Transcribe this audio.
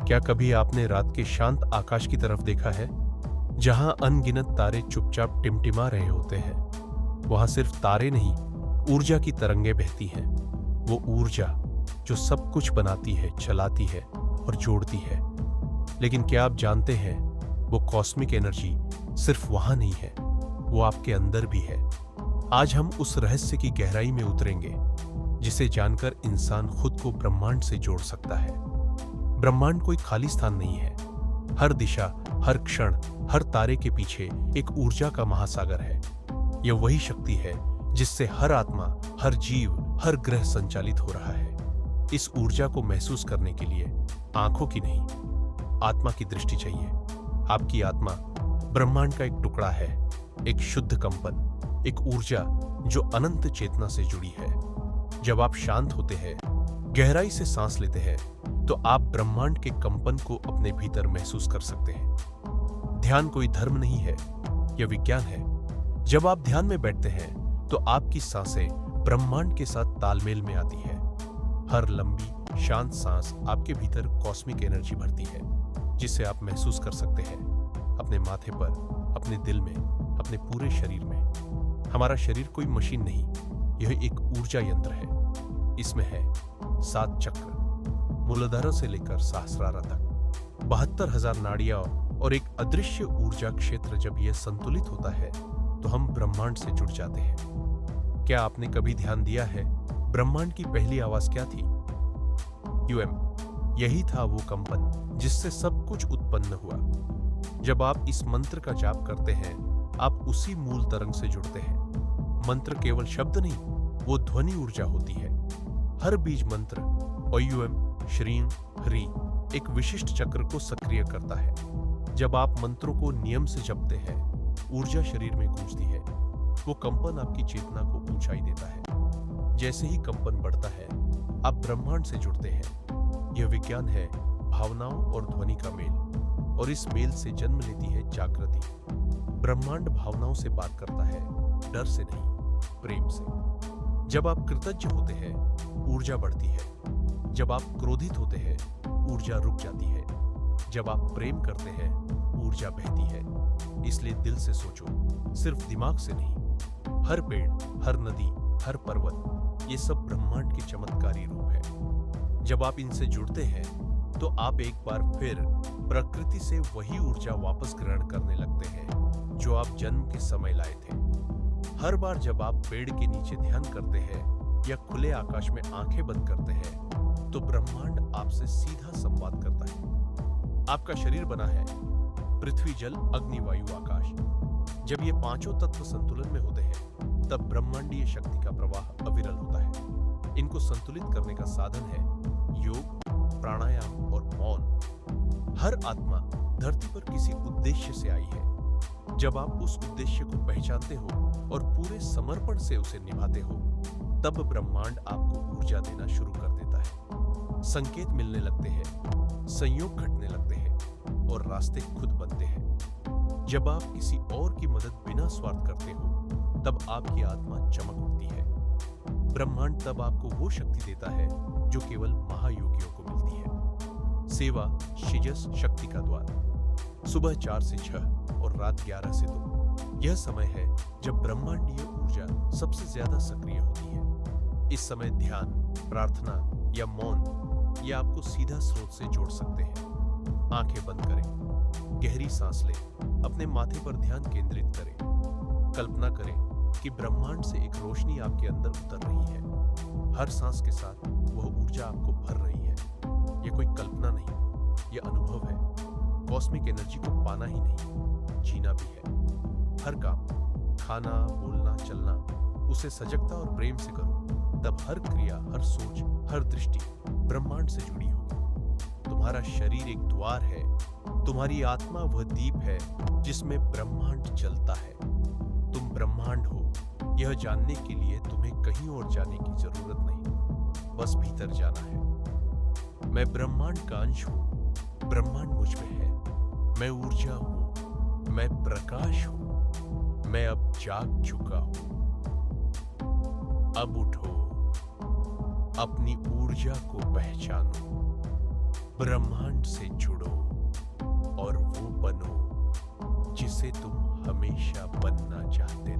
क्या कभी आपने रात के शांत आकाश की तरफ देखा है, जहां अनगिनत तारे चुपचाप टिमटिमा रहे होते हैं? वहां सिर्फ तारे नहीं, ऊर्जा की तरंगें बहती हैं। वो ऊर्जा जो सब कुछ बनाती है, चलाती है और जोड़ती है। लेकिन क्या आप जानते हैं, वो कॉस्मिक एनर्जी सिर्फ वहां नहीं है, वो आपके अंदर भी है। आज हम उस रहस्य की गहराई में उतरेंगे, जिसे जानकर इंसान खुद को ब्रह्मांड से जोड़ सकता है। ब्रह्मांड कोई खाली स्थान नहीं है। हर दिशा, हर क्षण, हर तारे के पीछे एक ऊर्जा का महासागर है। यह वही शक्ति है जिससे हर आत्मा, हर जीव, हर ग्रह संचालित हो रहा है। इस ऊर्जा को महसूस करने के लिए आंखों की नहीं, आत्मा की दृष्टि चाहिए। आपकी आत्मा ब्रह्मांड का एक टुकड़ा है, एक शुद्ध कंपन, एक ऊर्जा जो अनंत चेतना से जुड़ी है। जब आप शांत होते हैं, गहराई से सांस लेते हैं, तो आप ब्रह्मांड के कंपन को अपने भीतर महसूस कर सकते हैं। ध्यान कोई धर्म नहीं है, यह विज्ञान है। जब आप ध्यान में बैठते हैं, तो आपकी सांसें ब्रह्मांड के साथ तालमेल में आती है। हर लंबी शांत सांस आपके भीतर कॉस्मिक एनर्जी भरती है, जिसे आप महसूस कर सकते हैं अपने माथे पर, अपने दिल में, अपने पूरे शरीर में। हमारा शरीर कोई मशीन नहीं, यह एक ऊर्जा यंत्र है। इसमें है 7 चक्र, मूलाधार से लेकर सहस्रारा तक, 72,000 नाड़ियां और एक अदृश्य ऊर्जा क्षेत्र। जब यह संतुलित होता है, तो हम ब्रह्मांड से जुड़ जाते हैं। क्या आपने कभी ध्यान दिया है, ब्रह्मांड की पहली आवाज क्या थी? यही था वो कंपन जिससे सब कुछ उत्पन्न हुआ। जब आप इस मंत्र का जाप करते हैं, आप उसी मूल तरंग से जुड़ते हैं। मंत्र केवल शब्द नहीं, वो ध्वनि ऊर्जा होती है। हर बीज मंत्र श्रीं ह्री एक विशिष्ट चक्र को सक्रिय करता है। जब आप मंत्रों को नियम से जपते हैं, ऊर्जा शरीर में गूंजती है। वो कंपन आपकी चेतना को ऊंचाई देता है। जैसे ही कंपन बढ़ता है, आप ब्रह्मांड से जुड़ते हैं। यह विज्ञान है, भावनाओं और ध्वनि का मेल, और इस मेल से जन्म लेती है जागृति। ब्रह्मांड भावनाओं से बात करता है, डर से नहीं, प्रेम से। जब आप कृतज्ञ होते हैं, ऊर्जा बढ़ती है। जब आप क्रोधित होते हैं, ऊर्जा रुक जाती है। जब आप प्रेम करते हैं, ऊर्जा बहती है। इसलिए दिल से सोचो, सिर्फ दिमाग से नहीं। हर पेड़, हर नदी, हर पर्वत, ये सब ब्रह्मांड के चमत्कारी रूप है। जब आप इनसे जुड़ते हैं, तो आप एक बार फिर प्रकृति से वही ऊर्जा वापस ग्रहण करने लगते हैं जो आप जन्म के समय लाए थे। हर बार जब आप पेड़ के नीचे ध्यान करते हैं या खुले आकाश में आंखें बंद करते हैं, तो ब्रह्मांड आपसे सीधा संवाद करता है। आपका शरीर बना है पृथ्वी, जल, अग्नि, वायु, आकाश। जब ये पांचों तत्व संतुलन में होते हैं, तब ब्रह्मांडीय शक्ति का प्रवाह अविरल होता है। इनको संतुलित करने का साधन है योग, प्राणायाम और मौन। हर आत्मा धरती पर किसी उद्देश्य से आई है। जब आप उस उद्देश्य को पहचानते हो और पूरे समर्पण से उसे निभाते हो, तब ब्रह्मांड आपको ऊर्जा देना शुरू कर देता है। संकेत मिलने लगते हैं, संयोग घटने लगते हैं और रास्ते खुद बनते हैं। जब आप किसी और की मदद बिना स्वार्थ करते हो, तब आपकी आत्मा चमक उठती है। ब्रह्मांड तब आपको वो शक्ति देता है जो केवल महायोगियों को मिलती है। सेवा शिजस शक्ति का द्वार, सुबह 4 से 6 और रात 11 से 2। यह समय है जब ब्रह्मांडीय ऊर्जा सबसे ज्यादा सक्रिय होती है। इस समय ध्यान, प्रार्थना या मौन ये आपको सीधा स्रोत से जोड़ सकते हैं। आंखें बंद करें, गहरी सांस लें, अपने माथे पर ध्यान केंद्रित करें। कल्पना करें कि ब्रह्मांड से एक रोशनी आपके अंदर उतर रही है। हर सांस के साथ वह ऊर्जा आपको भर रही है। यह कोई कल्पना नहीं, यह अनुभव है। कॉस्मिक एनर्जी को पाना ही नहीं, जीना भी है। हर काम, खाना, बोलना, चलना, उसे सजगता और प्रेम से करो। तब हर क्रिया, हर सोच, हर दृष्टि ब्रह्मांड से जुड़ी होगी। तुम्हारा शरीर एक द्वार है, तुम्हारी आत्मा वह दीप है जिसमें ब्रह्मांड जलता है। तुम ब्रह्मांड हो, यह जानने के लिए तुम्हें कहीं और जाने की जरूरत नहीं, बस भीतर जाना है। मैं ब्रह्मांड का अंश हूं, ब्रह्मांड मुझ में है। मैं ऊर्जा हूं, मैं प्रकाश हूं, मैं अब जाग चुका हूं। अब उठो, अपनी ऊर्जा को पहचानो। ब्रह्मांड से जुड़ो और वो बनो जिसे तुम हमेशा बनना चाहते